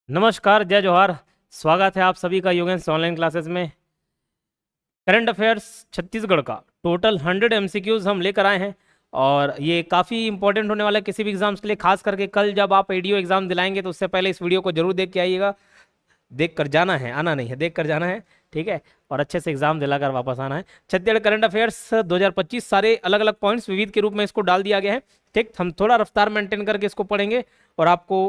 नमस्कार, जय जोहार। स्वागत है आप सभी का योगेंद्र ऑनलाइन क्लासेस में। करंट अफेयर्स छत्तीसगढ़ का टोटल 100 एमसीक्यूज हम लेकर आए हैं और ये काफ़ी इंपॉर्टेंट होने वाला है किसी भी एग्जाम्स के लिए। खास करके कल जब आप एडीओ एग्जाम दिलाएंगे तो उससे पहले इस वीडियो को जरूर देख के आइएगा। देख कर जाना है, आना नहीं है, देख कर जाना है, ठीक है। और अच्छे से एग्जाम दिलाकर वापस आना है। छत्तीसगढ़ करंट अफेयर्स 2025 सारे अलग अलग पॉइंट्स विविध के रूप में इसको डाल दिया गया है। ठीक, हम थोड़ा रफ्तार मेंटेन करके इसको पढ़ेंगे और आपको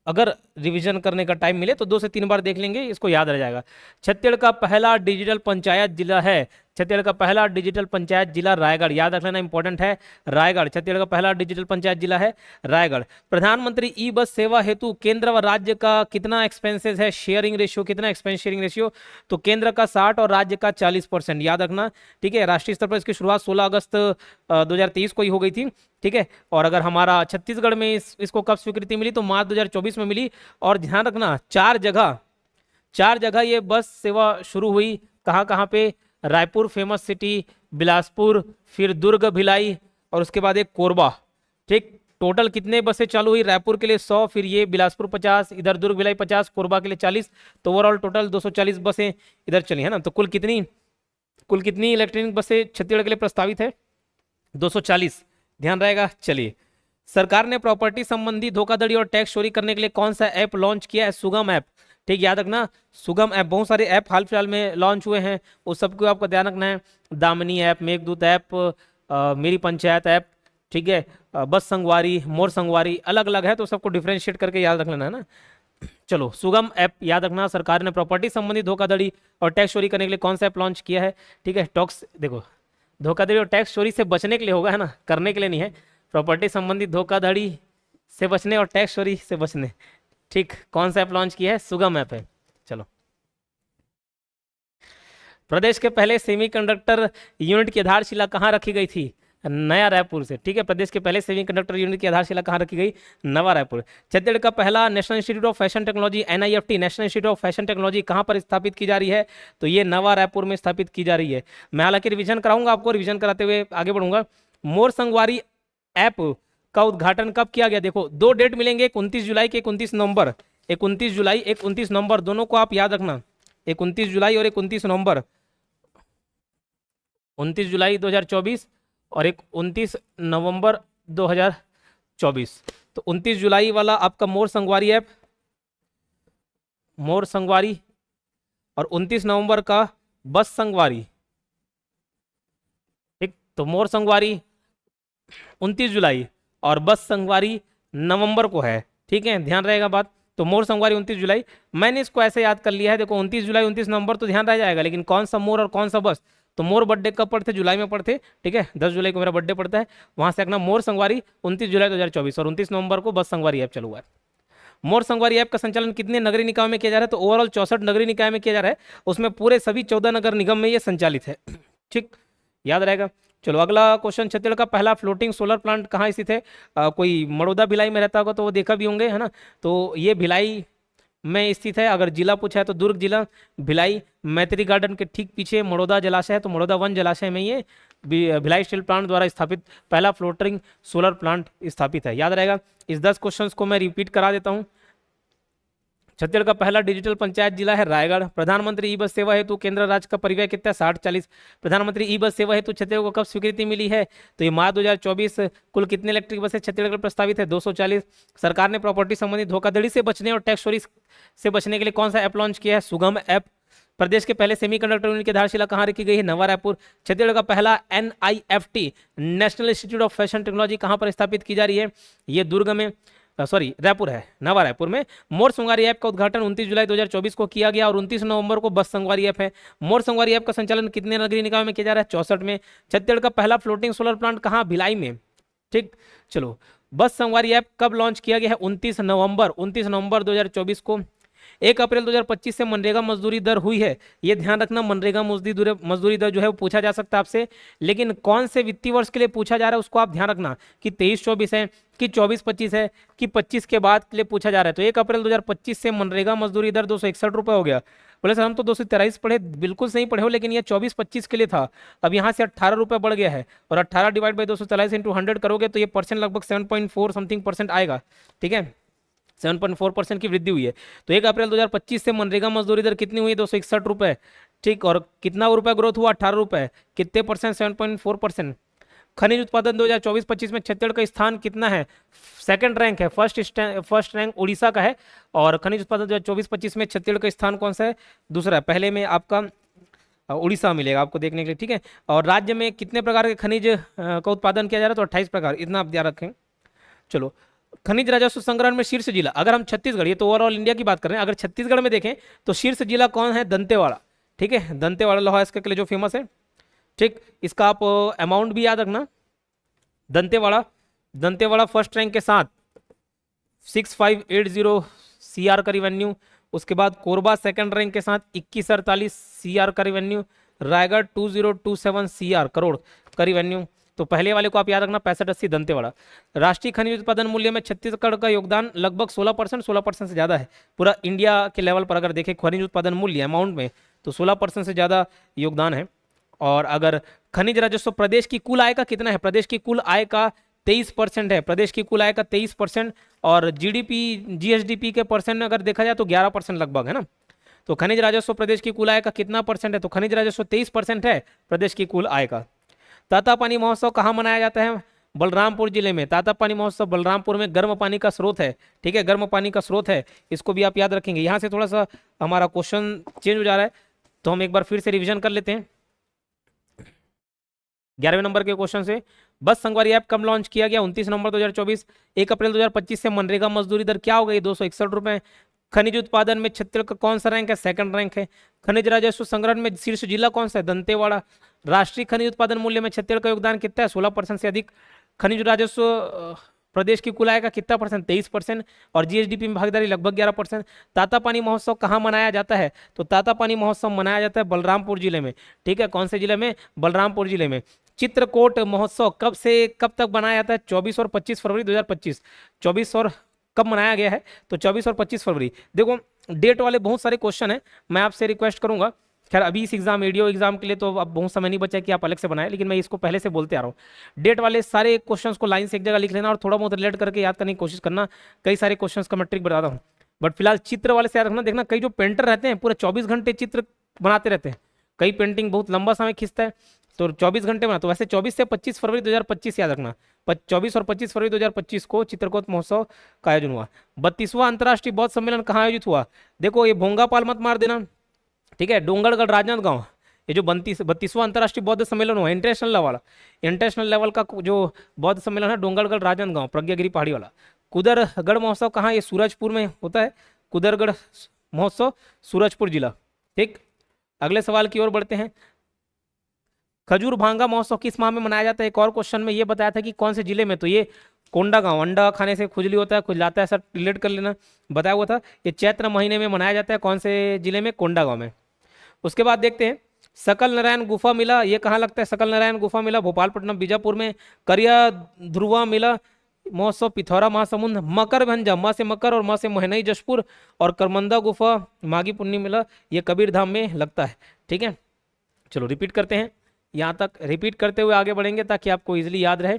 अगर रिवीजन करने का टाइम मिले तो 2 से 3 बार देख लेंगे, इसको याद रह जाएगा। छत्तीसगढ़ का पहला डिजिटल पंचायत जिला है। छत्तीसगढ़ का पहला डिजिटल पंचायत जिला रायगढ़, याद रख लेना, इंपॉर्टेंट है। रायगढ़ छत्तीसगढ़ का पहला डिजिटल पंचायत जिला है रायगढ़। प्रधानमंत्री ई बस सेवा हेतु केंद्र व राज्य का कितना एक्सपेंसेस है, शेयरिंग रेशियो कितना, एक्सपेंस शेयरिंग रेशियो। तो केंद्र का 60 और राज्य का 40%, याद रखना, ठीक है। राष्ट्रीय स्तर पर इसकी शुरुआत 16 अगस्त 2023 को ही हो गई थी, ठीक है। और अगर हमारा छत्तीसगढ़ में इसको कब स्वीकृति मिली तो मार्च 2024 में मिली। और ध्यान रखना, 4 जगह ये बस सेवा शुरू हुई। कहाँ कहाँ पे? रायपुर फेमस सिटी, बिलासपुर, फिर दुर्ग भिलाई और उसके बाद एक कोरबा। ठीक, टोटल कितने बसें चालू हुई? रायपुर के लिए 100, फिर ये बिलासपुर 50, इधर दुर्ग भिलाई 50, कोरबा के लिए 40। तो ओवरऑल टोटल 240 बसें इधर चली है ना। तो कुल कितनी इलेक्ट्रॉनिक बसें छत्तीसगढ़ के लिए प्रस्तावित है? 240, ध्यान रहेगा। चलिए, सरकार ने प्रॉपर्टी संबंधी धोखाधड़ी और टैक्स चोरी करने के लिए कौन सा ऐप लॉन्च किया है? सुगम ऐप। ठीक, याद रखना, सुगम ऐप। बहुत सारे ऐप हाल फिलहाल में लॉन्च हुए हैं, उस सबको आपको ध्यान रखना है। दामिनी ऐप, मेघदूत ऐप, मेरी पंचायत ऐप, ठीक है। बस संगवारी, मोर संगवारी, अलग अलग है तो सबको डिफ्रेंशिएट करके याद रख लेना है ना। चलो, सुगम ऐप याद रखना। सरकार ने प्रॉपर्टी संबंधी धोखाधड़ी और टैक्स चोरी करने के लिए कौन सा ऐप लॉन्च किया है? ठीक है, टॉक्स। देखो, धोखाधड़ी और टैक्स चोरी से बचने के लिए होगा, है ना, करने के लिए नहीं है। प्रॉपर्टी संबंधी धोखाधड़ी से बचने और टैक्स चोरी से बचने। ठीक, कौन सा ऐप लॉन्च किया है? सुगम ऐप है। चलो, प्रदेश के पहले सेमीकंडक्टर यूनिट की आधारशिला कहाँ रखी गई थी? नया रायपुर से, ठीक है। प्रदेश के पहले सेमीकंडक्टर यूनिट की आधारशिला कहाँ रखी गई? नवा रायपुर। छत्तीसगढ़ का पहला national institute of fashion technology, NIFT, national institute of fashion technology कहाँ पर स्थापित की जा रही है? तो ये नवा रायपुर में स्थापित की जा रही है। मैं हालांकि रिवीजन कराऊंगा आपको, रिवीजन कराते हुए आगे बढ़ूंगा। मोर संगवारी ऐप का उद्घाटन कब किया गया? देखो, 2 डेट मिलेंगे, 29 जुलाई के 29 नवंबर। 29 जुलाई, 29 नवंबर, दोनों को आप याद रखना। 29 जुलाई और 29 नवंबर। 29 जुलाई 2024 और 29 नवंबर 2024। तो 29 जुलाई वाला आपका मोर संगवारी ऐप, मोर संगवारी, और 29 नवंबर का बस संगवारी। ठीक, तो मोर संगवारी 29 जुलाई और बस संगवारी नवंबर को है, ठीक है, ध्यान रहेगा बात। तो मोर संगवारी 29 जुलाई, मैंने इसको ऐसे याद कर लिया है। देखो, 29 जुलाई 29 नवंबर तो ध्यान रह जाएगा, लेकिन कौन सा मोर और कौन सा बस? तो मोर बर्थडे कब पड़ते? जुलाई में पड़ते, ठीक है। 10 जुलाई को मेरा बर्थडे पड़ता है, वहां से रखना मोर संगवारी 29 जुलाई 2024 और 29 नवंबर को बस संगवारी ऐप चालू हुआ है। मोर संगवारी ऐप का संचालन कितने नगरीय निकायों में किया जा रहा है? तो ओवरऑल 64 नगरीय निकाय में किया जा रहा है, उसमें पूरे सभी 14 नगर निगम में ये संचालित है। ठीक, याद रहेगा। चलो, अगला क्वेश्चन, छत्तीसगढ़ का पहला फ्लोटिंग सोलर प्लांट कहाँ स्थित है? कोई मड़ौदा भिलाई में रहता होगा तो वो देखा भी होंगे, है ना। तो ये भिलाई में स्थित है। अगर जिला पूछा है तो दुर्ग जिला, भिलाई। मैत्री गार्डन के ठीक पीछे मड़ौदा जलाशय है, तो मड़ौदा वन जलाशय में ये भिलाई स्टील प्लांट द्वारा स्थापित पहला फ्लोटिंग सोलर प्लांट स्थापित है, याद रहेगा। इस 10 क्वेश्चन को मैं रिपीट करा देता हूँ। छत्तीसगढ़ का पहला डिजिटल पंचायत जिला है रायगढ़। प्रधानमंत्री ई बस सेवा हेतु केंद्र राज्य का परिव्यय कितना है? 60-40। प्रधानमंत्री ई बस सेवा हेतु छत्तीसगढ़ को कब स्वीकृति मिली है? तो ये मार्च 2024। कुल कितने इलेक्ट्रिक बसें छत्तीसगढ़ में प्रस्तावित है? 240। सरकार ने प्रॉपर्टी संबंधी धोखाधड़ी से बचने और टैक्स चोरी से बचने के लिए कौन सा ऐप लॉन्च किया है? सुगम ऐप। प्रदेश के पहले सेमीकंडक्टर यूनिट की आधारशिला कहाँ रखी गई है? नवा रायपुर। छत्तीसगढ़ का पहला NIFT, national institute of fashion technology कहाँ पर स्थापित की जा रही है? ये दुर्ग में, सॉरी रायपुर है, नवा रायपुर में। मोर संगवारी ऐप का उद्घाटन 29 जुलाई 2024 को किया गया और 29 नवंबर को बस संगवारी ऐप है। मोर संगवारी ऐप का संचालन कितने नगरीय निकायों में किया जा रहा है? 64 में। छत्तीसगढ़ का पहला फ्लोटिंग सोलर प्लांट कहाँ? भिलाई में। ठीक, चलो, बस संगवारी ऐप कब लॉन्च किया गया है? 29 नवंबर 2024 को। 1 अप्रैल 2025 से मनरेगा मजदूरी दर हुई है, ये ध्यान रखना। मनरेगा मजदूरी दर जो है वो पूछा जा सकता है आपसे, लेकिन कौन से वित्तीय वर्ष के लिए पूछा जा रहा है उसको आप ध्यान रखना, कि 23-24 है, कि 24-25 है, कि 25 के बाद के लिए पूछा जा रहा है। तो 1 अप्रैल 2025 से मनरेगा मजदूरी दर 261 रुपये हो गया। बोले सर हम तो 223 पढ़े, बिल्कुल सही पढ़े हो, लेकिन ये 24-25 के लिए था। अब यहाँ से 18 रुपये बढ़ गया है, और 18 डिवाइड बाई 243 इंटू 100 करोगे तो ये परसेंट लगभग 7.4 समथिंग % आएगा, ठीक है। 7.4% की वृद्धि हुई है। तो 1 अप्रैल 2025 से मनरेगा मजदूरी दर कितनी हुई? 261 रुपये। ठीक, और कितना रुपए ग्रोथ हुआ? 18 रुपये। कितने परसेंट? 7.4%। खनिज उत्पादन 2024-25 में छत्तीसगढ़ का स्थान कितना है? सेकंड रैंक है। फर्स्ट रैंक उड़ीसा का है। और खनिज उत्पादन 2024-25 में छत्तीसगढ़ का स्थान कौन सा है? दूसरा है। पहले में आपका उड़ीसा मिलेगा आपको देखने के लिए। ठीक है, और राज्य में कितने प्रकार के खनिज का उत्पादन किया जा रहा है? तो 28 प्रकार, इतना आप ध्यान रखें। चलो, खनिज राजस्व संग्रह में शीर्ष जिला, अगर हम छत्तीसगढ़, ये तो ओवरऑल इंडिया की बात कर रहे हैं, अगर छत्तीसगढ़ में देखें तो शीर्ष जिला कौन है? दंतेवाड़ा। ठीक है, दंतेवाड़ा लोहा इसके लिए जो फेमस है। ठीक, इसका आप अमाउंट भी याद रखना। दंतेवाड़ा दंतेवाड़ा फर्स्ट रैंक के साथ 6580 CR का रिवेन्यू। उसके बाद कोरबा सेकंड रैंक के साथ 2148 CR का रिवेन्यू। रायगढ़ 2027 CR करोड़ का रिवेन्यू। तो पहले वाले को आप याद रखना, 6580 दंतेवाड़ा। राष्ट्रीय खनिज उत्पादन मूल्य में छत्तीसगढ़ का योगदान लगभग 16% से ज्यादा है। पूरा इंडिया के लेवल पर अगर देखें खनिज उत्पादन मूल्य अमाउंट में, तो 16% से ज्यादा योगदान है। और अगर खनिज राजस्व प्रदेश की कुल आय का कितना है? प्रदेश की कुल आय का 23% है। प्रदेश की कुल आय का 23%। और जीडीपी जीएसडीपी के परसेंट में अगर देखा जाए तो 11% लगभग है ना। तो खनिज राजस्व प्रदेश की कुल आय का कितना परसेंट है? तो खनिज राजस्व 23% है प्रदेश की कुल आय का। तातापानी महोत्सव कहाँ मनाया जाता है? बलरामपुर जिले में। तातापानी महोत्सव बलरामपुर में गर्म पानी का स्रोत है। ठीक है, गर्म पानी का स्रोत है, इसको भी आप याद रखेंगे। यहाँ से थोड़ा सा हमारा क्वेश्चन चेंज हो जा रहा है, तो हम एक बार फिर से रिविजन कर लेते हैं 11वें नंबर के क्वेश्चन से। बस संगवारी ऐप कब लॉन्च किया गया? 29 नवंबर 2024। 1 अप्रैल 2025 से मनरेगा मजदूरी दर क्या हो गई? 261 रुपए। खनिज उत्पादन में छत्तीसगढ़ का कौन सा रैंक है? सेकंड रैंक है। खनिज राजस्व संग्रहण में शीर्ष जिला कौन सा है? दंतेवाड़ा। राष्ट्रीय खनिज उत्पादन मूल्य में छत्तीसगढ़ का योगदान कितना है? 16% से अधिक। खनिज राजस्व प्रदेश की कुल आय का कितना परसेंट? 23%। और जीएसडीपी में भागीदारी लगभग 11%। तातापानी महोत्सव कहाँ मनाया जाता है? तो तातापानी महोत्सव मनाया जाता है बलरामपुर जिले में। ठीक है, कौन से जिले में? बलरामपुर जिले में। चित्रकोट महोत्सव कब से कब तक मनाया जाता है? 24 और 25 फरवरी 2025। 24 और कब मनाया गया है? तो 24 और 25 फरवरी। देखो, डेट वाले बहुत सारे क्वेश्चन हैं, मैं आपसे रिक्वेस्ट करूंगा। खैर अभी इस एग्जाम वीडियो एग्जाम के लिए तो अब बहुत समय नहीं बचा कि आप अलग से बनाएं, लेकिन मैं इसको पहले से बोलते आ रहा हूँ। डेट वाले सारे क्वेश्चंस को लाइन से एक जगह लिख लेना और थोड़ा बहुत रिलेट करके याद करने की कोशिश करना। कई सारे क्वेश्चंस का मैं ट्रिक बताता हूँ, बट फिलहाल चित्र वाले से याद रखना। देखना, कई जो पेंटर रहते हैं पूरे 24 घंटे चित्र बनाते रहते हैं, कई पेंटिंग बहुत लंबा समय खींचता है, तो 24 घंटे बना। तो वैसे 24 से 25 फरवरी 2025 याद रखना। 24 और 25 फरवरी 2025 को चित्रकोट महोत्सव का आयोजन हुआ। 32वां अंतर्राष्ट्रीय बौद्ध सम्मेलन कहाँ आयोजित हुआ? देखो, ये भोंगापाल मत मार देना। ठीक है, डोंगरगढ़ राजनांदगांव। ये जो 32वां अंतर्राष्ट्रीय बौद्ध सम्मेलन हुआ इंटरनेशनल लेवल का जो बौद्ध सम्मेलन है, डोंगरगढ़ राजनांदगांव प्रज्ञागिरी पहाड़ी वाला। कुदरगढ़ महोत्सव कहाँ? ये सूरजपुर में होता है। कुदरगढ़ महोत्सव सूरजपुर जिला। ठीक, अगले सवाल की ओर बढ़ते हैं। खजूर भांगा महोत्सव किस माह में मनाया जाता है? एक और क्वेश्चन में ये बताया था कि कौन से जिले में, तो ये कोंडागांव। अंडा खाने से खुजली होता है, खुजलाता है, सर रिलेट कर लेना, बताया हुआ था। ये चैत्र महीने में मनाया जाता है। कौन से जिले में? कोंडागांव में। उसके बाद देखते हैं सकल नारायण गुफा मेला, ये कहाँ लगता है? सकल नारायण गुफा मेला भोपालपट्टनम बीजापुर में। करिया ध्रुवा मेला महोत्सव पिथौरा महासमुंद। मकर भंजा, माँ से मकर और माँ से महनई जशपुर। और करमंदा गुफा माघी पुन्नी मेला ये कबीरधाम में लगता है। ठीक है, चलो रिपीट करते हैं, यहाँ तक रिपीट करते हुए आगे बढ़ेंगे ताकि आपको इजीली याद रहे।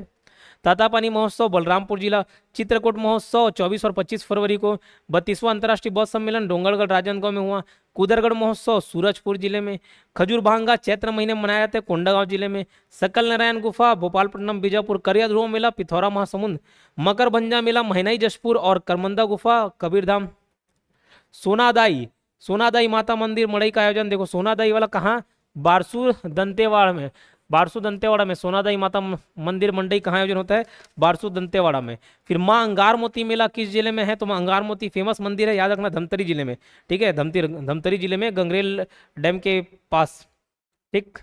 तातापानी महोत्सव बलरामपुर जिला। चित्रकूट महोत्सव 24 और 25 फरवरी को। 32वां अंतर्राष्ट्रीय बौद्ध सम्मेलन डोंगरगढ़ राजनांदगांव में हुआ। कुदरगढ़ महोत्सव सूरजपुर जिले में। खजूर भांगा चैत्र महीने में मनाया जाता है, कोंडागांव जिले में। सकल नारायण गुफा भोपालपट्टनम बीजापुर। करिया ध्रुव मेला पिथौरा महासमुंद। मकर भंजा मेला महनई जशपुर। और करमंदा गुफा कबीरधाम। सोनादाई माता मंदिर मड़ई का आयोजन, देखो सोनादाई वाला कहाँ? बारसूर दंतेवाड़ा में। बारसूर दंतेवाड़ा में सोनादाई माता मंदिर मंडई कहाँ आयोजन होता है? बारसूर दंतेवाड़ा में। फिर माँ अंगार मोती मेला किस जिले में है? तो माँ अंगार मोती फेमस मंदिर है, याद रखना, धमतरी जिले में। ठीक है, धमतरी जिले में, गंगरेल डैम के पास। ठीक,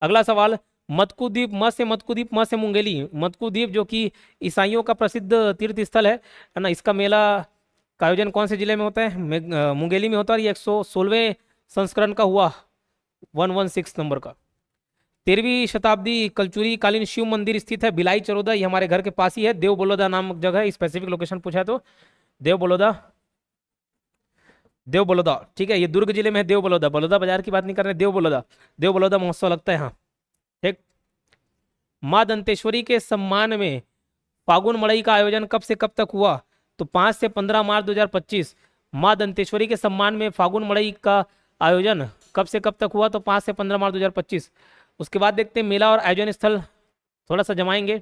अगला सवाल। मतकू द्वीप, म से मतकू द्वीप, म से मुंगेली। मतकू द्वीप जो कि ईसाइयों का प्रसिद्ध तीर्थ स्थल है ना, इसका मेला का आयोजन कौन से जिले में होता है? मुंगेली में होता है। ये 116वें संस्करण का हुआ, 116 नंबर का। 13वीं शताब्दी कलचुरी कालीन शिव मंदिर स्थित है भिलाई चरोदा, ये हमारे घर के पास ही है। देव बलोदा नामक जगह, स्पेसिफिक लोकेशन पूछा है तो देव बलोदा। ठीक है, ये दुर्ग जिले में है देव बलोदा। बलोदा बाजार की बात नहीं कर रहे, देव बलोदा महोत्सव लगता है यहाँ। ठीक, माँ दंतेश्वरी के सम्मान में फागुन मड़ई का आयोजन कब से कब तक हुआ? तो 5 से 15 मार्च 2025 माँ दंतेश्वरी के सम्मान में फागुन मड़ई का आयोजन कब से कब तक हुआ? तो 5 से 15 मार्च 2025। उसके बाद देखते हैं मेला और आयोजन स्थल, थोड़ा सा जमाएंगे।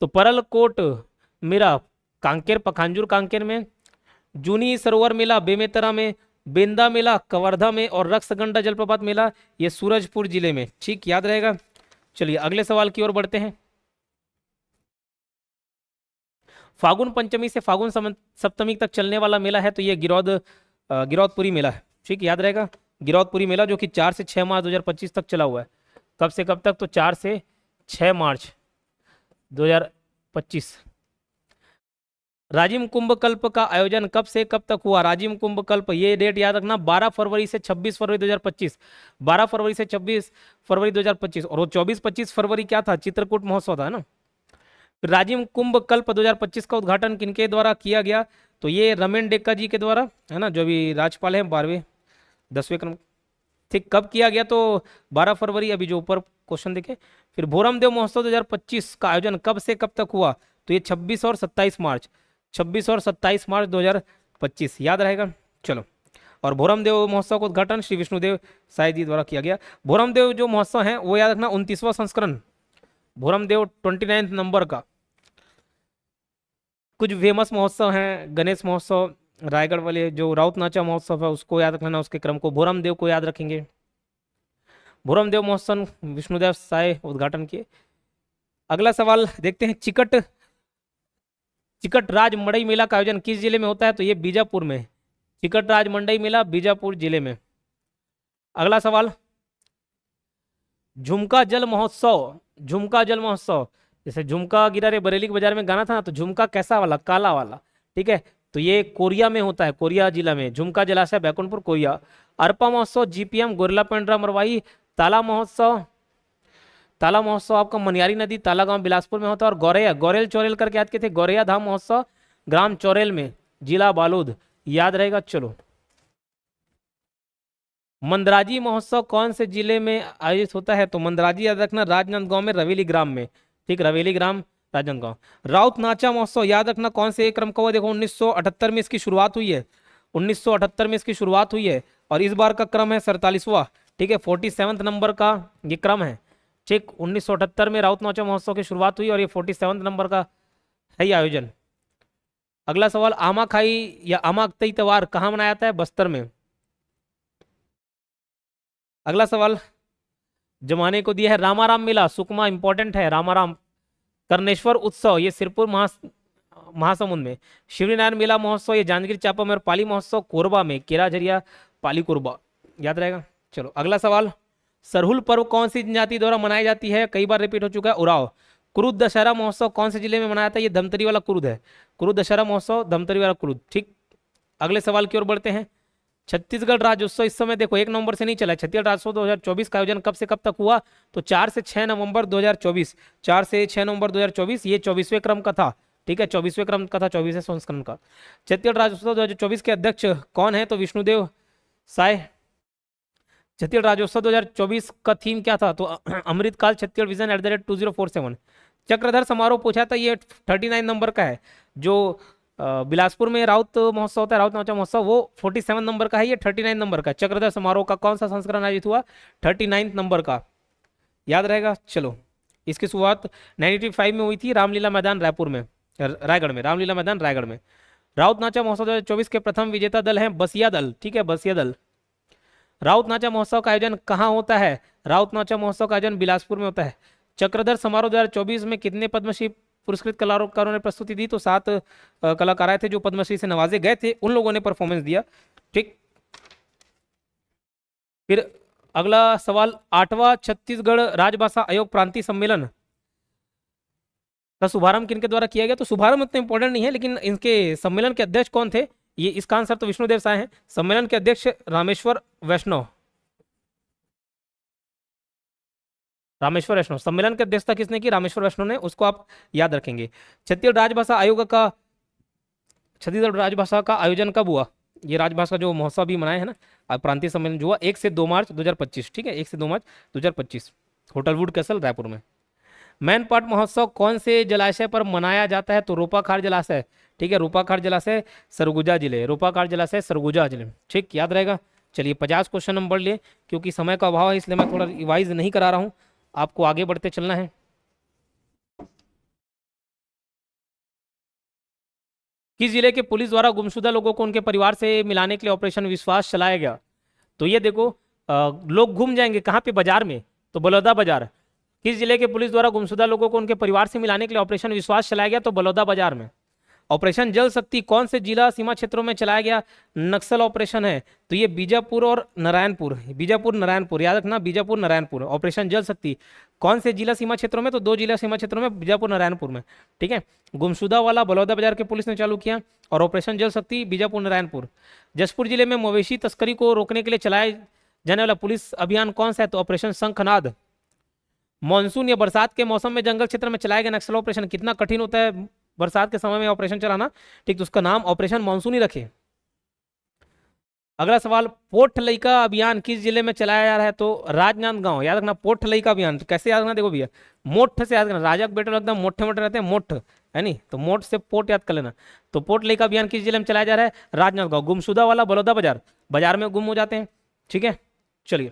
तो परलकोट मेला कांकेर पखांजूर कांकेर में, जूनी सरोवर मेला बेमेतरा में, बेंदा मेला कवर्धा में, और रक्सगंडा जलप्रपात मेला ये सूरजपुर जिले में। ठीक, याद रहेगा। चलिए अगले सवाल की ओर बढ़ते हैं। फागुन पंचमी से फागुन सप्तमी तक चलने वाला मेला है तो ये गिरौदपुरी मेला है। ठीक, याद रहेगा। गिरौदपुरी मेला जो कि 4 से 6 मार्च 2025 तक चला हुआ है। कब से कब तक? तो 4 से 6 मार्च 2025। राजिम कुंभ कल्प का आयोजन कब से कब तक हुआ? राजिम कुंभ कल्प, ये डेट याद रखना, 12 फरवरी से 26 फरवरी 2025। 12 फरवरी से 26 फरवरी 2025। और वो 24-25 फरवरी क्या था? चित्रकूट महोत्सव था ना। राजिम कुंभ कल्प 2025 का उद्घाटन किनके द्वारा किया गया? तो ये रमेन डेक्का जी के द्वारा, है ना, जो अभी राज्यपाल हैं 12वें 10वें क्रम। ठीक, कब किया गया? तो 12 फरवरी, अभी जो ऊपर क्वेश्चन देखे। फिर भोरम देव महोत्सव 2025 का आयोजन कब से कब तक हुआ? तो ये 26 और 27 मार्च 26 और 27 मार्च 2025, याद रहेगा। चलो, और भोरम देव महोत्सव का उद्घाटन श्री विष्णुदेव साई जी द्वारा किया गया। भोरम देव जो महोत्सव है वो याद रखना 29वां संस्करण, भोरम देव 29 नंबर का। कुछ फेमस महोत्सव हैं, गणेश महोत्सव, रायगढ़ वाले जो राउत नाचा महोत्सव है उसको याद रखना, उसके क्रम को। भोरम देव को याद रखेंगे। भोरम देव महोत्सव विष्णुदेव साय उद्घाटन किए। अगला सवाल देखते हैं। चिकट राज मंडई मेला का आयोजन किस जिले में होता है? तो ये बीजापुर में। चिकट राज मंडई मेला बीजापुर जिले में। अगला सवाल, झुमका जल महोत्सव, झुमका जल महोत्सव, जैसे झुमका गिरा रे बरेली के बाजार में गाना था ना, तो झुमका कैसा वाला? काला वाला। ठीक है, तो ये कोरिया में होता है, कोरिया जिला में। झुमका जलाशय बैकुंठपुर कोरिया। अरपा महोत्सव जीपीएम गोरिल्ला पेंड्रा मरवाई। ताला महोत्सव आपका मनियारी नदी ताला गांव बिलासपुर में होता है। और गौरेल चौरेल करके याद किए थे, गौरैया धाम महोत्सव ग्राम चौरेल में, जिला बालोद, याद रहेगा। चलो, मंदराजी महोत्सव कौन से जिले में आयोजित होता है? तो मंदराजी याद रखना राजनांदगांव में, रवेली ग्राम में। ठीक, रवेली ग्राम राजनांदगांव। राउत नाचा महोत्सव याद रखना कौन से क्रम का हुआ? देखो 1978 में इसकी शुरुआत हुई है, 1978 में इसकी शुरुआत हुई है, और इस बार का क्रम है 47वां। ठीक है, 47 नंबर का ये क्रम है। ठीक, 1978 में राउत नाचा महोत्सव की शुरुआत हुई और ये 47 नंबर का है ये आयोजन। अगला सवाल, आमा खाई या आमा अख्तई त्योहार कहाँ मनाया जाता है? बस्तर में। अगला सवाल जमाने को दिया है, रामाराम मेला सुकमा, इंपॉर्टेंट है रामाराम। कर्णेश्वर उत्सव ये सिरपुर महासमुंद में। शिवनारायण मेला महोत्सव ये जांजगीर चांपा में। और पाली महोत्सव कोरबा में, केराझरिया पाली कोरबा, याद रहेगा। चलो अगला सवाल, सरहुल पर्व कौन सी जनजाति द्वारा मनाई जाती है? कई बार रिपीट हो चुका है, उराव। कुरुद दशहरा महोत्सव कौन से जिले में मनाया था? ये धमतरी वाला कुरुद है, कुरुद दशहरा महोत्सव धमतरी वाला कुरुद। ठीक, अगले सवाल की ओर बढ़ते हैं। छत्तीसगढ़ राज्योत्सव इस समय देखो 1 नवंबर से नहीं चला है। छत्तीसगढ़ राज्योत्सव 2024 का आयोजन कब से कब तक हुआ? तो 4 से 6 नवंबर 2024, 4 से 6 नवंबर 2024, ये 24वें क्रम का था। ठीक है, 24वें क्रम का था, 24वें संस्करण का। छत्तीसगढ़ राज्योत्सव 2024 के अध्यक्ष कौन है? तो विष्णुदेव साय। छत्तीसगढ़ राज्योत्सव 2024 का थीम क्या था? तो अमृतकाल छत्तीसगढ़ विजन @2047। चक्रधर समारोह पूछा था, ये 39 नंबर का है। जो बिलासपुर में राउत महोत्सव होता है, राउत नाचा महोत्सव, वो 47 नंबर का है, ये 39 नंबर का। चक्रधर समारोह का कौन सा संस्करण आयोजित हुआ? 39 नंबर का, याद रहेगा। चलो, इसकी शुरुआत 1995 में हुई थी, रामलीला मैदान रायपुर में, रायगढ़ में, रामलीला मैदान रायगढ़ में। राउत नाचा महोत्सव 2024 के प्रथम विजेता दल है बसिया दल। ठीक है, बसिया दल। राउत नाचा महोत्सव का आयोजन कहाँ होता है? राउत नाचा महोत्सव का आयोजन बिलासपुर में होता है। चक्रधर समारोह 2024 में कितने पद्मश्री पुरस्कृत कलाकारों ने प्रस्तुति दी? तो 7 कलाकार आए थे जो पद्मश्री से नवाजे गए थे, उन लोगों ने परफॉर्मेंस दिया। ठीक, फिर अगला सवाल, 8वां छत्तीसगढ़ राजभाषा आयोग प्रांतीय सम्मेलन का शुभारंभ किनके द्वारा किया गया? तो शुभारंभ इतना इंपॉर्टेंट नहीं है, लेकिन इनके सम्मेलन के अध्यक्ष कौन थे? ये इसका आंसर तो विष्णुदेव साय हैं। सम्मेलन के अध्यक्ष रामेश्वर वैष्णव। रामेश्वर वैष्णव सम्मेलन की अध्यक्षता किसने की? रामेश्वर वैष्णव ने, उसको आप याद रखेंगे। छत्तीसगढ़ राजभाषा का आयोजन कब हुआ? ये राजभाषा जो महोत्सव भी मनाए है ना, प्रांतीय सम्मेलन जो हुआ 1 से 2 मार्च 2025। ठीक है, 1 से 2 मार्च 2025, होटल वुड कैसल रायपुर में। मैनपाट महोत्सव कौन से जलाशय पर मनाया जाता है? तो रोपाखार जलाशय। ठीक है, रूपाखार जलाशय सरगुजा जिले, रूपाखार जलाशय सरगुजा जिले, ठीक, याद रहेगा। चलिए 50 क्वेश्चन हम बढ़ लिए, क्योंकि समय का अभाव है इसलिए मैं थोड़ा रिवाइज नहीं करा रहा हूँ, आपको आगे बढ़ते चलना है। किस जिले के पुलिस द्वारा गुमशुदा लोगों को उनके परिवार से मिलाने के लिए ऑपरेशन विश्वास चलाया गया? तो ये देखो, लोग घूम जाएंगे कहाँ पे, बाजार में, तो बलौदा बाजार। किस जिले के पुलिस द्वारा गुमशुदा लोगों को उनके परिवार से मिलाने के लिए ऑपरेशन विश्वास चलाया गया? तो बलौदा बाजार में। ऑपरेशन जल शक्ति कौन से जिला सीमा क्षेत्रों में चलाया गया नक्सल ऑपरेशन है? तो ये बीजापुर और नारायणपुर, बीजापुर नारायणपुर, याद रखना, बीजापुर नारायणपुर। ऑपरेशन जल शक्ति कौन से जिला सीमा क्षेत्रों में? तो 2 जिला सीमा क्षेत्रों में, बीजापुर नारायणपुर में, ठीक है। गुमशुदा वाला बलौदा बाजार के पुलिस ने चालू किया, और ऑपरेशन जल शक्ति बीजापुर नारायणपुर। जसपुर जिले में मवेशी तस्करी को रोकने के लिए चलाए जाने वाला पुलिस अभियान कौन सा है? तो ऑपरेशन शंखनाद। मानसून या बरसात के मौसम में जंगल क्षेत्र में चलाया गया नक्सल ऑपरेशन, कितना कठिन होता है बरसात के समय में ऑपरेशन चलाना, ठीक, तो उसका नाम ऑपरेशन मानसून ही रखे। अगला सवाल, पोर्ट लइका अभियान किस जिले में चलाया जा रहा है? तो राजनांदगांव, याद रखना, पोर्ट लइका अभियान। तो कैसे याद रखना, देखो भैया, मोठ से याद करना, राजा के बेटे एकदम मोटे मोटे रहते हैं, मोठ है नहीं, तो मोठ से पोर्ट याद कर लेना। तो पोर्ट लइका अभियान किस जिले में चलाया जा रहा है? राजनांदगांव। गुमशुदा वाला बलौदा बाजार, बाजार में गुम हो जाते हैं, ठीक है। चलिए,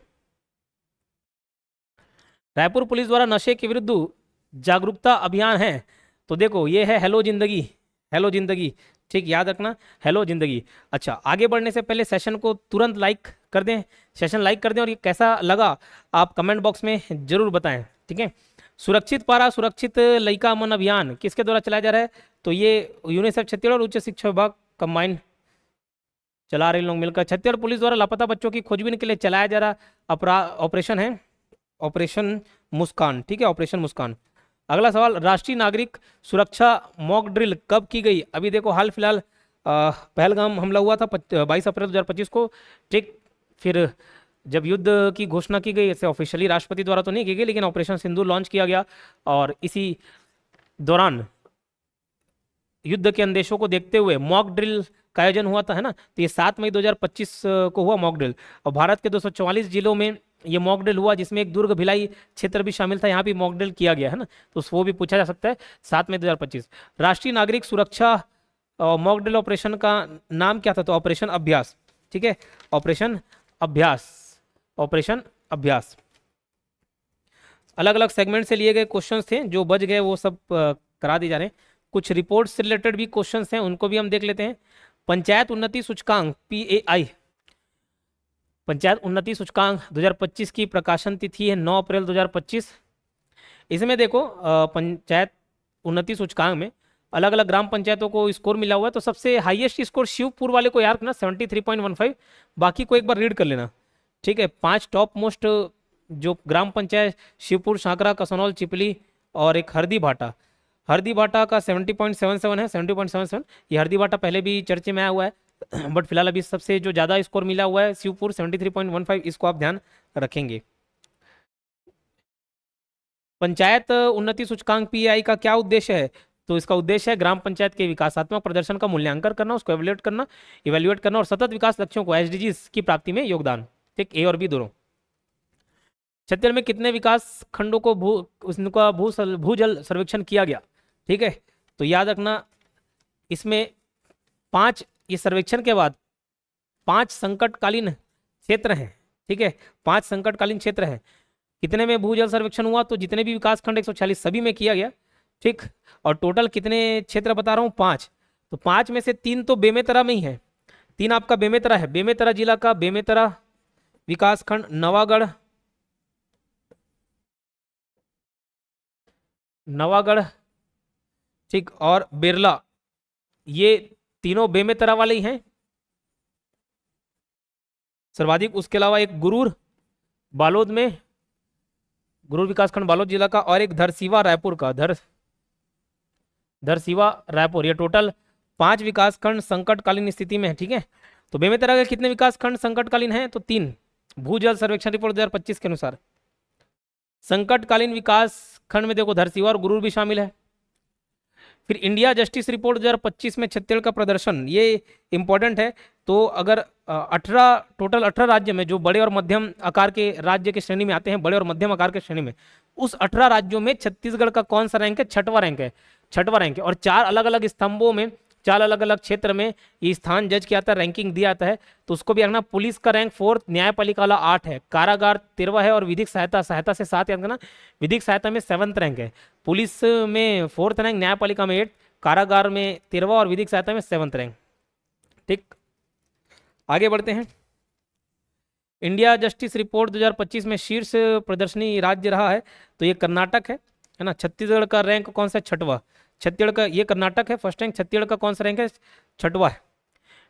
रायपुर पुलिस द्वारा नशे के विरुद्ध जागरूकता अभियान है, तो देखो ये है हेलो जिंदगी, हेलो जिंदगी, ठीक, याद रखना, हेलो जिंदगी। अच्छा, आगे बढ़ने से पहले सेशन को तुरंत लाइक कर दें, सेशन लाइक कर दें, और ये कैसा लगा आप कमेंट बॉक्स में जरूर बताएं, ठीक है। सुरक्षित पारा सुरक्षित लइका अमन अभियान किसके द्वारा चलाया जा रहा है? तो ये यूनिसेफ छत्तीसगढ़ और उच्च शिक्षा विभाग कंबाइन चला रहे लोग मिलकर। छत्तीसगढ़ पुलिस द्वारा लापता बच्चों की खोजबीन के लिए चलाया जा रहा अपराध ऑपरेशन है ऑपरेशन मुस्कान, ठीक है, ऑपरेशन मुस्कान। अगला सवाल, राष्ट्रीय नागरिक सुरक्षा मॉक ड्रिल कब की गई? अभी देखो हाल फिलहाल पहलगाम हमला हुआ था 22 अप्रैल 2025 को, ठीक। फिर जब युद्ध की घोषणा की गई, इसे ऑफिशियली राष्ट्रपति द्वारा तो नहीं की गई, लेकिन ऑपरेशन सिंदूर लॉन्च किया गया, और इसी दौरान युद्ध के अंदेशों को देखते हुए मॉक ड्रिल का आयोजन हुआ था, है ना। तो ये 7 मई 2025 को हुआ मॉक ड्रिल, और भारत के 244 जिलों में ये मॉक ड्रिल हुआ, जिसमें एक दुर्ग भिलाई क्षेत्र भी शामिल था, यहाँ भी मॉक ड्रिल किया गया है ना, तो वो भी पूछा जा सकता है। 7 मई 2025 राष्ट्रीय नागरिक सुरक्षा मॉक ड्रिल ऑपरेशन का नाम क्या था? तो ऑपरेशन अभ्यास, ठीक है, ऑपरेशन अभ्यास, ऑपरेशन अभ्यास। अलग अलग सेगमेंट से लिए गए क्वेश्चंस थे, जो बच गए वो सब करा दिए जा रहे हैं। कुछ रिपोर्ट से रिलेटेड भी क्वेश्चंस हैं, उनको भी हम देख लेते हैं। पंचायत उन्नति सूचकांक PAI, पंचायत उन्नति सूचकांक 2025 की प्रकाशन तिथि है 9 अप्रैल 2025। इसमें देखो पंचायत उन्नति सूचकांक में अलग अलग ग्राम पंचायतों को स्कोर मिला हुआ है, तो सबसे हाईएस्ट स्कोर शिवपुर वाले को याद रखना 73.15, बाकी को एक बार रीड कर लेना, ठीक है। 5 टॉप मोस्ट जो ग्राम पंचायत शिवपुर, सांकरा, कसौनौल, चिपली और एक हरदी भाटा, हरदी भाटा का 70.77 है, 70.77। ये हरदी भाटा पहले भी चर्चे में आया हुआ है, बट फिलहाल अभी सबसे जो ज़्यादा स्कोर मिला हुआ है शिवपुर 73.15, इसको आप ध्यान रखेंगे। पंचायत उन्नति सूचकांक PAI का क्या उद्देश्य है? तो इसका उद्देश्य है ग्राम पंचायत के विकासात्मक प्रदर्शन का मूल्यांकन करना, उसको इवेल्युएट करना और सतत विकास लक्ष्यों को SDGs की प्राप्ति में योगदान, ठीक, A और B दोनों। छत्तीसगढ़ में कितने विकास खंडों को उनका भूजल सर्वेक्षण किया गया? ठीक है, तो याद रखना इसमें 5, ये सर्वेक्षण के बाद 5 संकटकालीन क्षेत्र हैं, ठीक है, 5 संकटकालीन क्षेत्र हैं। कितने में भूजल सर्वेक्षण हुआ? तो जितने भी विकास खंड 146 सभी में किया गया, ठीक। और टोटल कितने क्षेत्र बता रहा हूँ? 5। तो 5 में से 3 तो बेमेतरा में ही है, 3 आपका बेमेतरा है, बेमेतरा जिला का बेमेतरा विकास खंड, नवागढ़, ठीक, और बिरला, ये तीनों बेमेतरा वाले ही हैं सर्वाधिक। उसके अलावा एक गुरूर बालोद में, गुरूर विकासखंड बालोद जिला का, और एक धरसीवा रायपुर का, धरसीवा रायपुर। ये टोटल 5 विकासखंड संकटकालीन स्थिति में है, ठीक है। तो बेमेतरा के कितने विकासखंड संकटकालीन हैं? तो 3। भूजल सर्वेक्षण रिपोर्ट 2025 के अनुसार संकटकालीन विकास खंड में देखो धरसीवा और गुरूर भी शामिल है। फिर इंडिया जस्टिस रिपोर्ट 2025 में छत्तीसगढ़ का प्रदर्शन, ये इंपॉर्टेंट है। तो अगर टोटल 18 राज्य में जो बड़े और मध्यम आकार के राज्य के श्रेणी में आते हैं, बड़े और मध्यम आकार के श्रेणी में, उस 18 राज्यों में छत्तीसगढ़ का कौन सा रैंक है? 6वां रैंक है, 6वां रैंक है। और 4 अलग अलग स्तंभों में 4 अलग अलग क्षेत्र में ये स्थान जज किया था, रैंकिंग दिया आता है, तो उसको भी रखना। पुलिस का रैंक 4, न्यायपालिका वाला 8 है, कारागार 13 है, और विधिक सहायता सहायता से 7 याद करना। विधिक सहायता में 7th रैंक है, पुलिस में 4th रैंक, न्यायपालिका में 8, कारागार में 13 और विधिक सहायता में 7th रैंक। ठीक, आगे बढ़ते हैं। इंडिया जस्टिस रिपोर्ट 2025 में शीर्ष प्रदर्शनी राज्य रहा है, तो ये कर्नाटक है ना। छत्तीसगढ़ का रैंक कौन सा है? 6वां। छत्तीसगढ़ का, ये कर्नाटक है फर्स्ट रैंक, छत्तीसगढ़ का कौन सा रैंक है? 6वां है।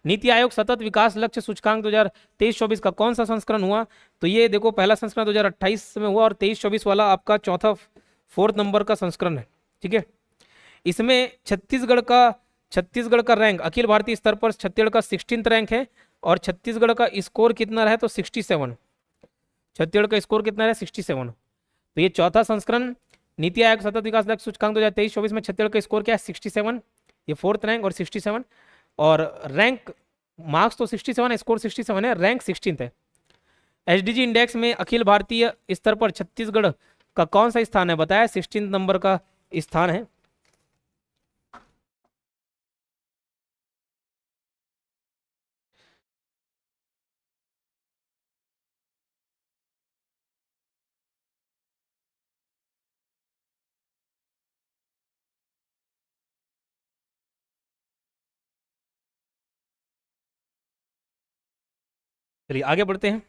नीति आयोग सतत विकास लक्ष्य सूचकांक 2023-24 का कौन सा संस्करण हुआ? तो ये देखो, पहला संस्करण 2028 में हुआ, और 23-24 वाला आपका चौथा 4th नंबर का संस्करण है। ठीक है, इसमें छत्तीसगढ़ का रैंक अखिल भारतीय स्तर पर छत्तीसगढ़ का 16th रैंक है, और छत्तीसगढ़ का स्कोर कितना रहा? तो 67। छत्तीसगढ़ का स्कोर कितना रहा? 67। तो ये चौथा संस्करण नीति आयोग सतत विकास लक्ष्य सूचकांक 2023-24 में छत्तीसगढ़ का स्कोर क्या है? 67। ये 4th रैंक और 67, और रैंक मार्क्स तो 67 है, स्कोर 67 है, रैंक 16th है। एचडीजी इंडेक्स में अखिल भारतीय स्तर पर छत्तीसगढ़ का कौन सा स्थान है? बताया 16th नंबर का स्थान है। चलिए आगे बढ़ते हैं।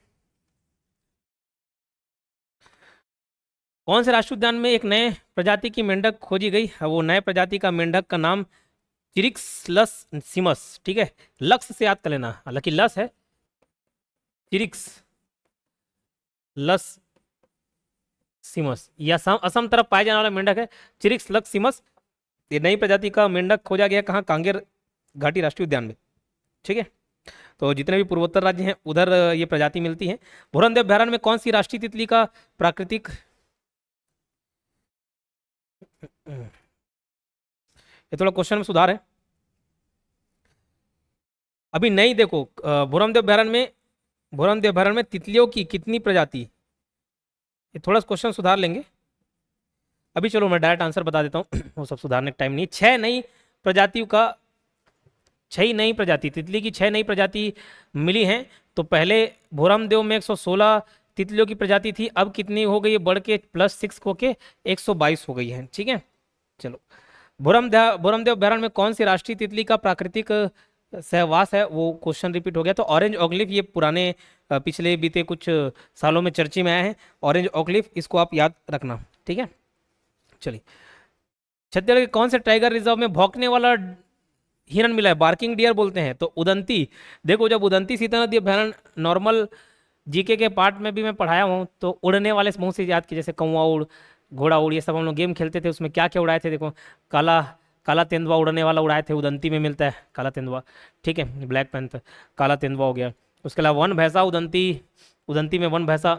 कौन से राष्ट्रीय उद्यान में एक नए प्रजाति की मेंढक खोजी गई? वो नए प्रजाति का मेंढक का नाम चिरिक्स लस सिमस। ठीक है, लक्स से याद कर लेना, हालांकि लस है, चिरिक्स लस सिमस। यह असम तरफ पाए जाने वाला मेंढक है, चिरिक्स लक्स सिमस। ये नई प्रजाति का मेंढक खोजा गया कहाँ? कांगेर घाटी राष्ट्रीय उद्यान में। ठीक है, तो जितने भी पूर्वोत्तर राज्य हैं उधर ये प्रजाति मिलती है। भूरनदेव अभ्यारण्य में कौन सी राष्ट्रीय तितली का प्राकृतिक, ये थोड़ा क्वेश्चन में सुधार है। अभी नहीं, देखो भूरनदेव अभ्यारण्य में तितलियों की कितनी प्रजाति, ये थोड़ा क्वेश्चन सुधार लेंगे। अभी चलो मैं डायरेक्ट आंसर बता देता हूँ वो सब सुधारने का टाइम नहीं। 6 नई प्रजातियों का, 6 नई प्रजाति तितली की 6 नई प्रजाति मिली हैं। तो पहले भूरमदेव में 116 तितलियों की प्रजाति थी, अब कितनी हो गई है? बढ़ के +6 होके 122 हो गई है। ठीक है, चलो। भूरमदेव अभ्यारण्य में कौन सी राष्ट्रीय तितली का प्राकृतिक सहवास है? वो क्वेश्चन रिपीट हो गया। तो ऑरेंज ऑकलिफ, ये पुराने पिछले बीते कुछ सालों में चर्चा में आया है, ऑरेंज ऑकलिफ, इसको आप याद रखना। ठीक है, चलिए। छत्तीसगढ़ के कौन से टाइगर रिजर्व में भौंकने वाला हिरन मिला है? बार्किंग डियर बोलते हैं। तो उदंती, देखो जब उदंती सीता नदी अभ्यारण्य, नॉर्मल जीके के पार्ट में भी मैं पढ़ाया हूँ, तो उड़ने वाले बहुत से याद किए, जैसे कौवा उड़, घोड़ा उड़, ये सब हम लोग गेम खेलते थे, उसमें क्या क्या उड़ाए थे? देखो, काला काला तेंदुआ उड़ने वाला उड़ाए थे, उदंती में मिलता है काला तेंदुआ। ठीक है, ब्लैक पैंथर, काला तेंदुआ हो गया। उसके अलावा वन भैंसा उदंती, उदंती में वन भैंसा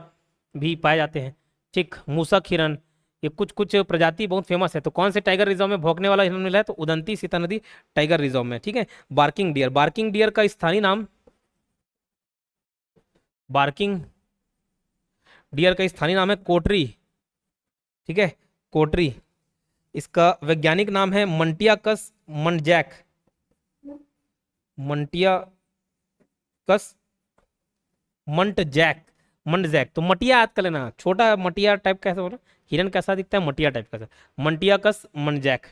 भी पाए जाते हैं। ठीक, मूसक हिरन, ये कुछ कुछ प्रजाति बहुत फेमस है। तो कौन से टाइगर रिजर्व में भौंकने वाला हिरन मिला है? तो उदंती सीता नदी टाइगर रिजर्व में। ठीक है, बार्किंग डियर का स्थानीय नाम, बार्किंग डियर का स्थानीय नाम है कोटरी। ठीक है, कोटरी। इसका वैज्ञानिक नाम है मंटियाकस मंडजैक, मंटियाकस मंटजैक, मंडजैक। तो मटिया याद कर लेना, छोटा मटिया टाइप कैसे हो रहा, हिरन कैसा दिखता है? मटिया टाइप का, मंटियाकस मंडजैक।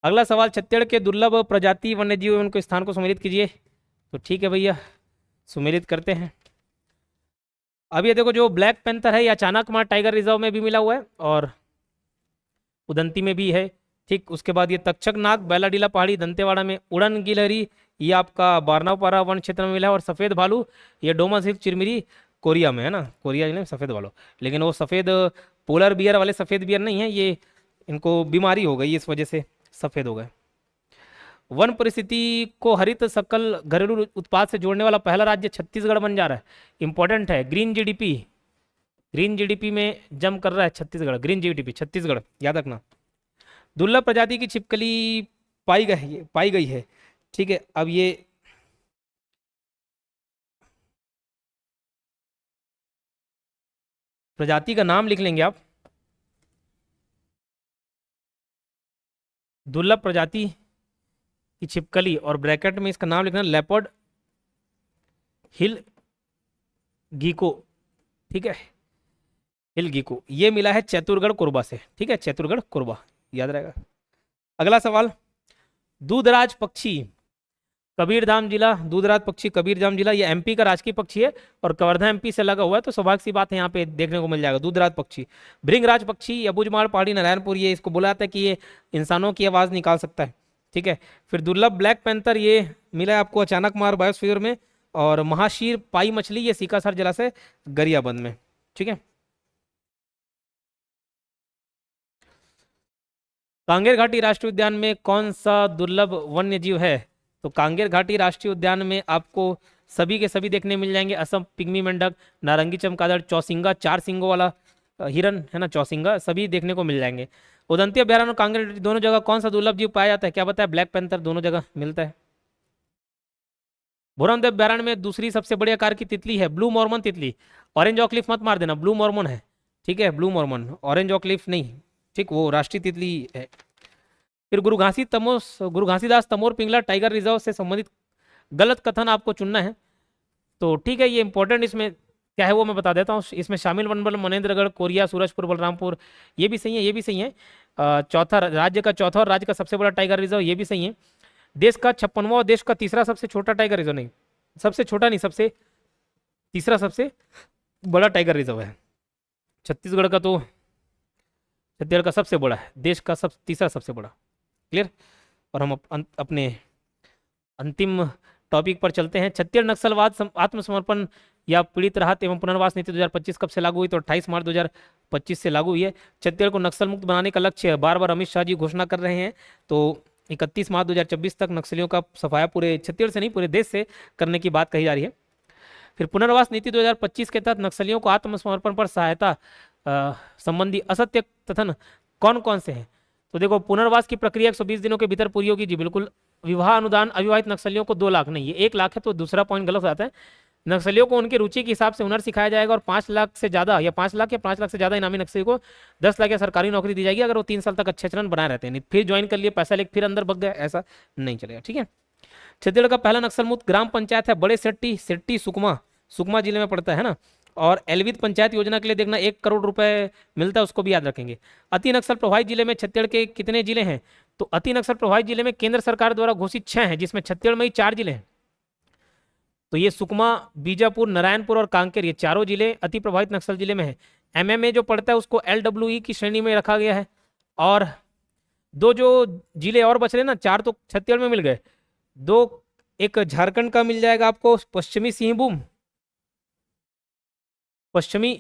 अगला सवाल, छत्तीसगढ़ के दुर्लभ प्रजाति वन्यजीव उनको स्थान को सुमेलित कीजिए। तो ठीक है भैया, सुमेलित करते हैं। अब ये देखो, जो ब्लैक पैंथर है, ये अचानक मार टाइगर रिजर्व में भी मिला हुआ है, और उदंती में भी है। ठीक, उसके बाद ये तक्षक नाग बैलाडीला पहाड़ी दंतेवाड़ा में, उड़न गिलहरी ये आपका बारनापारा वन क्षेत्र में मिला है, और सफेद भालू ये डोमस हिल चिरमिरी कोरिया में है ना, कोरिया जिले में सफेद भालू। लेकिन वो सफेद पोलर बियर वाले सफेद बियर नहीं है, ये इनको बीमारी हो गई, इस वजह से सफेद हो गए। वन परिस्थिति को हरित सकल घरेलू उत्पाद से जोड़ने वाला पहला राज्य छत्तीसगढ़ बन जा रहा है। इंपॉर्टेंट है, ग्रीन जीडीपी में जम कर रहा है छत्तीसगढ़, ग्रीन जीडीपी छत्तीसगढ़, याद रखना। दुर्लभ प्रजाति की छिपकली पाई गई है। ठीक है, अब ये प्रजाति का नाम लिख लेंगे आप, दुर्लभ प्रजाति की छिपकली, और ब्रैकेट में इसका नाम लिखना लेपर्ड हिल गीको, ठीक है, हिल गीको। ये मिला है चैतुरगढ़ कोरबा से, ठीक है, चैतुरगढ़ कोरबा, याद रहेगा। अगला सवाल, दूधराज पक्षी कबीरधाम जिला, दूधराज पक्षी कबीरधाम जिला, ये एमपी का राजकीय पक्षी है और कवर्धा एमपी से लगा हुआ है, तो स्वाभाविक सी बात है यहाँ पे देखने को मिल जाएगा दूधराज पक्षी। भृंगराज पक्षी अबूझमाड़ पहाड़ी नारायणपुर, ये इसको बोला जाता है कि ये इंसानों की आवाज निकाल सकता है, ठीक है। फिर दुर्लभ ब्लैक पैंथर, ये मिला है आपको अचानक मार बायोस्फीयर में। और महाशीर पाई मछली, ये सीकासर जलाशय गरियाबंद में, ठीक है। कांगेर घाटी राष्ट्रीय उद्यान में कौन सा दुर्लभ वन्य जीव है? तो कांगेर घाटी राष्ट्रीय उद्यान में आपको सभी के सभी देखने मिल जाएंगे, असम पिग्मी मेंढक, नारंगी चमगादड़, चौसिंगा, 4 सींगों वाला हिरन है ना, चौसिंगा, सभी देखने को मिल जाएंगे। उदंती अभ्यारण्य और कांगेर घाटी दोनों जगह कौन सा दुर्लभ जीव पाया जाता है? क्या बताया? ब्लैक पैंथर दोनों जगह मिलता है। भोरमदेव अभ्यारण्य में दूसरी सबसे बड़ी आकार की तितली है ब्लू मॉर्मन तितली। ऑरेंज ऑकलिफ मत मार देना, ब्लू मॉर्मन है, ठीक है, ब्लू मॉर्मन, ऑरेंज ऑकलिफ नहीं, ठीक, वो राष्ट्रीय तितली है। फिर गुरु घासीदास तमोर पिंगला टाइगर रिजर्व से संबंधित गलत कथन आपको चुनना है। तो ठीक है, ये इंपॉर्टेंट इसमें क्या है वो मैं बता देता हूँ। इसमें शामिल वनबल मनेन्द्रगढ़, कोरिया, सूरजपुर, बलरामपुर, ये भी सही है, ये भी सही है। चौथा राज्य का चौथा और राज्य का सबसे बड़ा टाइगर रिजर्व, ये भी सही है। देश का 56वां और देश का तीसरा सबसे छोटा टाइगर रिजर्व, नहीं सबसे छोटा नहीं, सबसे तीसरा सबसे बड़ा टाइगर रिजर्व है। छत्तीसगढ़ का तो छत्तीसगढ़ का सबसे बड़ा है, देश का तीसरा सबसे बड़ा। क्लियर। और हम अपने अंतिम टॉपिक पर चलते हैं। छत्तीसगढ़ नक्सलवाद आत्मसमर्पण या पीड़ित राहत एवं पुनर्वास नीति 2025 कब से लागू हुई? तो 28 मार्च 2025 से लागू हुई है। छत्तीसगढ़ को नक्सल मुक्त बनाने का लक्ष्य है, बार बार अमित शाह जी घोषणा कर रहे हैं। तो 31 मार्च 2026 तक नक्सलियों का सफाया पूरे छत्तीसगढ़ से नहीं पूरे देश से करने की बात कही जा रही है। फिर पुनर्वास नीति 2025 के तहत नक्सलियों को आत्मसमर्पण पर सहायता संबंधी असत्य कथन कौन कौन से हैं? तो देखो, पुनर्वास की प्रक्रिया 120 दिनों के भीतर पूरी होगी जी, बिल्कुल। विवाह अनुदान अविवाहित नक्सलियों को 2 लाख नहीं, ये 1 लाख है, तो दूसरा पॉइंट गलत हो जाता है। नक्सलियों को उनकी रुचि के हिसाब से हुनर सिखाया जाएगा और 5 लाख से ज्यादा या 5 लाख या 5 लाख से ज्यादा इनामी नक्सली को 10 लाख या सरकारी नौकरी दी जाएगी, अगर वो 3 साल तक अच्छे चरण बनाए रहते हैं। नहीं फिर ज्वाइन कर लिए, पैसा लेके फिर अंदर भग गए, ऐसा नहीं चलेगा, ठीक है। छत्तीसगढ़ का पहला नक्सल मुक्त ग्राम पंचायत है बड़े सेट्टी सुकमा जिले में पड़ता है ना। और एलवित पंचायत योजना के लिए देखना 1 करोड़ रुपए मिलता है, उसको भी याद रखेंगे। अति नक्सल प्रभावित जिले में छत्तीसगढ़ के कितने जिले हैं? तो अति नक्सल प्रभावित जिले में केंद्र सरकार द्वारा घोषित 6 हैं, जिसमें छत्तीसगढ़ में ही 4 जिले हैं। तो ये सुकमा, बीजापुर, नारायणपुर और कांकेर, ये चारों जिले अति प्रभावित नक्सल जिले में है। एमएमए जो पड़ता है उसको LWE की श्रेणी में रखा गया है। और 2 जो जिले और बच रहे ना, 4 तो छत्तीसगढ़ में मिल गए, 2 एक झारखंड का मिल जाएगा आपको पश्चिमी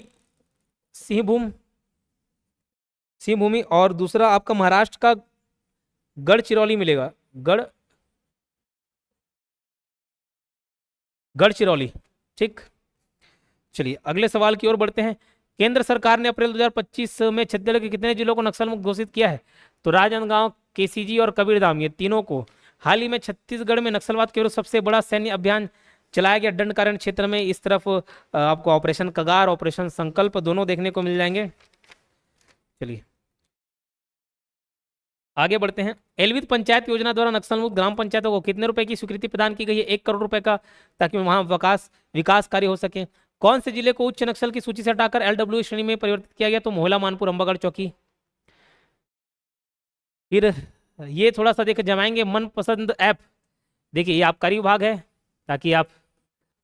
सिंहभूमि, और दूसरा आपका महाराष्ट्र का गढ़चिरौली मिलेगा, गढ़चिरौली, ठीक। चलिए अगले सवाल की ओर बढ़ते हैं। केंद्र सरकार ने अप्रैल 2025 में छत्तीसगढ़ के कितने जिलों को नक्सल मुक्त घोषित किया है? तो राजनांदगांव, केसीजी और कबीरधाम, ये तीनों को। हाल ही में छत्तीसगढ़ में नक्सलवाद के विरुद्ध सबसे बड़ा सैन्य अभियान चलाया गया दंडकारण्य क्षेत्र में। इस तरफ आपको ऑपरेशन कगार, ऑपरेशन संकल्प दोनों देखने को मिल जाएंगे। चलिए आगे बढ़ते हैं। एलवित पंचायत योजना द्वारा नक्सल मुक्त ग्राम पंचायतों को कितने रुपए की स्वीकृति प्रदान की गई है? 1 करोड़ रुपए का, ताकि वहां विकास कार्य हो सके। कौन से जिले को उच्च नक्सल की सूची से हटाकर LWE श्रेणी में परिवर्तित किया गया? तो मोहला, मानपुर, अंबागढ़, चौकी। फिर ये थोड़ा सा देख जमाएंगे मनपसंद ऐप। देखिए ये आबकारी विभाग है, ताकि आप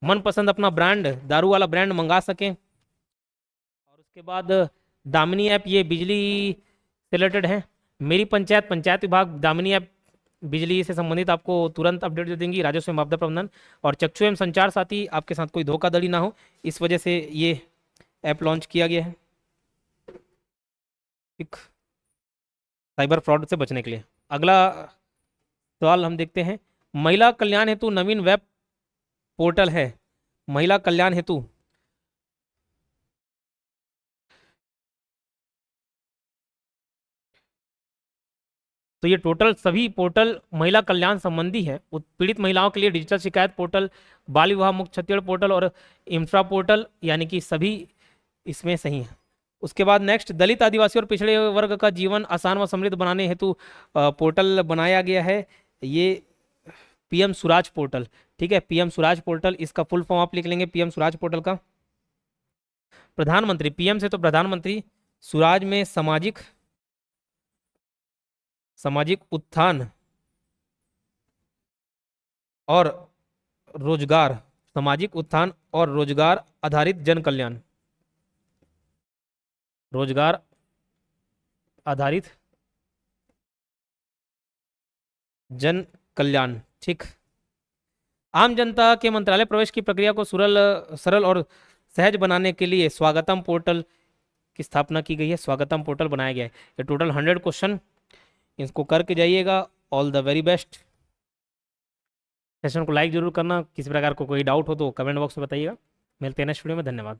मनपसंद अपना ब्रांड, दारू वाला ब्रांड मंगा सकें। और उसके बाद दामिनी ऐप, ये बिजली से रिलेटेड है। मेरी पंचायत विभाग, दामिनी ऐप बिजली से संबंधित आपको तुरंत अपडेट दे देंगी। राजस्व एवं आपदा प्रबंधन और चक्षु एवं संचार साथी, आपके साथ कोई धोखाधड़ी ना हो, इस वजह से ये ऐप लॉन्च किया गया है, एक साइबर फ्रॉड से बचने के लिए। अगला सवाल हम देखते हैं। महिला कल्याण हेतु नवीन वेब पोर्टल है, महिला कल्याण हेतु। तो ये टोटल सभी पोर्टल महिला कल्याण संबंधी है। पीड़ित महिलाओं के लिए डिजिटल शिकायत पोर्टल, बाल विवाह मुक्त छत्तीसगढ़ पोर्टल और इंफ्रा पोर्टल, यानी कि सभी इसमें सही है। उसके बाद नेक्स्ट, दलित, आदिवासी और पिछड़े वर्ग का जीवन आसान व समृद्ध बनाने हेतु पोर्टल बनाया गया है। ये पीएम स्वराज पोर्टल। ठीक है, पीएम स्वराज पोर्टल, इसका फुल फॉर्म आप लिख लेंगे पीएम स्वराज पोर्टल का। प्रधानमंत्री, पीएम से तो प्रधानमंत्री, स्वराज में सामाजिक सामाजिक उत्थान और रोजगार, सामाजिक उत्थान और रोजगार आधारित जन कल्याण, रोजगार आधारित जन कल्याण। ठीक। आम जनता के मंत्रालय प्रवेश की प्रक्रिया को सरल और सहज बनाने के लिए स्वागतम पोर्टल की स्थापना की गई है, स्वागतम पोर्टल बनाया गया है। ये टोटल 100 क्वेश्चन, इसको करके जाइएगा। All the very best. Session को लाइक जरूर करना। किसी प्रकार को कोई डाउट हो तो कमेंट बॉक्स में बताइएगा। मिलते हैं नेक्स्ट वीडियो में। धन्यवाद।